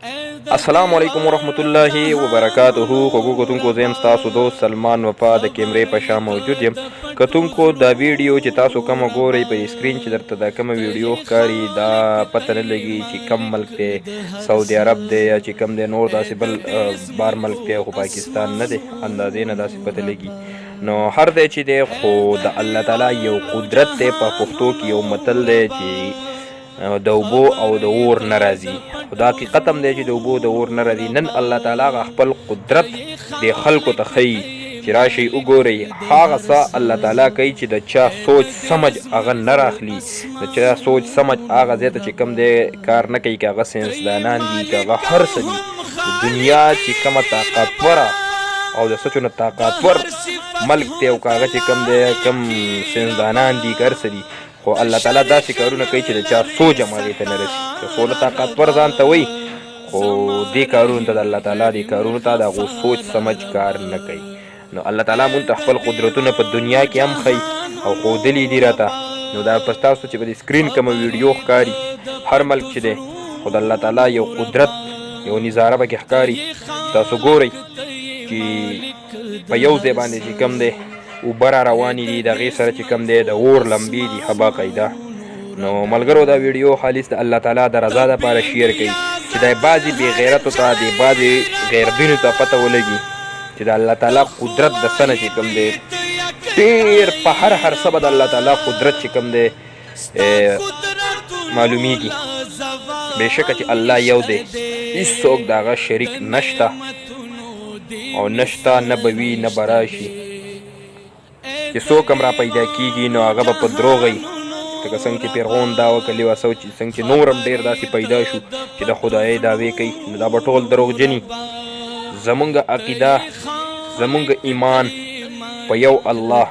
السلام علیکم ورحمت الله وبرکاته. خوږو کتونکو زه یم ستاسو دوست سلمان وفا د کیمرې په شا موجود یم. کتونکو دا ویډیو چې تاسو کومه ګورئ په سکرین چې درته دا کومه ویډیو ښکاري دا پته نه لګي چې کم ملک دی، سعودي عرب دی یا چې کم دی نور داسې بل بار ملک دی، خو پاکستان نه دی، اندازې نه داسې پته لګي. نو هر دی چې دی خو د الله تعالی یو قدرت دی. په پښتو کې یو متل دی چې د اوبو او د اور نه راځي. خو دا حقیقت هم دی چې د اوبو د اور نه راځي. نن الله تعالی خپل قدرت د خلکو ته ښیي چې راشئ وګورئ هغه څه الله تعالی کوي چې د چا سوچ سمج هغه نه راخلي، د چا سوچ سمج هغه ځای ته چې کوم دی کار نه کوي، که هغه ساینسدانان دي، که هغه هر څه دي. د دنیا چې کومه طاقتوره او د سچو نه طاقتور ملک دی او که هغه چې کوم دی کوم ساینسدانان دي که هر څه دي، خو الله تعالی داسې کارونه کوي چې د چا سوچ هم هغې ته نه رسي. که څونه طاقتور ځان ته وایي خو دې کارونو ته د الله تعالی دې کارونو ته د هغو سوچ سمج کار نه کوي. نو الله تعالی مونږ ته خپل قدرتونه په دنیا کې هم ښیي او ښودلي دي راته. نو دا په ستاسو چې په دې سکرین کومه ویډیو ښکاري هر ملک چې دی خو د الله تعالی یو قدرت یو نظاره پکې ښکاري. تاسو ګورئ چې په یو ځای باندې چې کوم دی اوبه را روانې دي، د هغې سره چې کوم دی د اور لمبې دي ښه باقاعده. نو ملګرو دا ویډیو خالص د الله تعالی د رضا دپاره شیر کوي چې د بعضې بې غیرتو ته د بعضې غیردینو ته پته ولګي چې د الله تعالی قدرت د څه نه چې کوم دی ډېر په هر څه به د الله تعالی قدرت چې کوم دی معلومیږي. بېشکه چې الله یو دی، هېڅوک د هغه شریک نشته او نشته نه به وي نه به راشي. چې څوک هم را پیدا کېږي نو هغه به په دروغ وي، لکه څنګه چې فرعون دا وکړلې وه څنګه چې نور هم ډېر داسې پیدا شو چې د خدایۍ دعوې کوي، نو دا به ټول دروغجني. زمونږ عقیده زمونږ ایمان په یو الله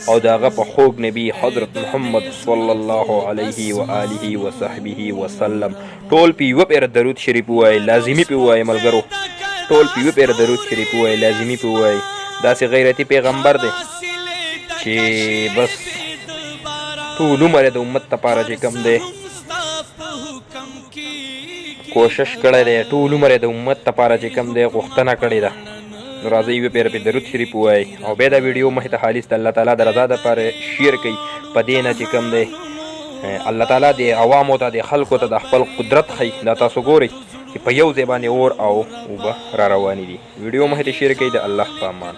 او د هغه په خوږ نبي حضرت محمد صلی الله علیه و آله و صحبه وسلم ټول په یوه پیره درود شریف ووایئ، لازمي پې ووایئ ملګرو، ټول په یوه پیره درود شریف ووایئ، لازمي پې ووایئ. داسې غیرتي پیغمبر دی چې بس ټول عمر یې د امت دپاره چې کوم دی کوشش کړی دی، ټول عمر یې د امت دپاره چې کوم دی غوښتنه کړې ده. نو راځئ یوه پیره پې درود شریف ووایئ او بیا دا ویډیو مخې ته خالص د الله تعالی د رضا دپاره شیر کوي. په دې نه چې کوم دی الله تعالی د عوامو ته د خلکو ته د خپل قدرت ښیي. دا تاسو ګورئ چې په یو ځای باندې اور او اوبه را روانې دي. ویډیو مخې ته شیر کوي. د الله په امان.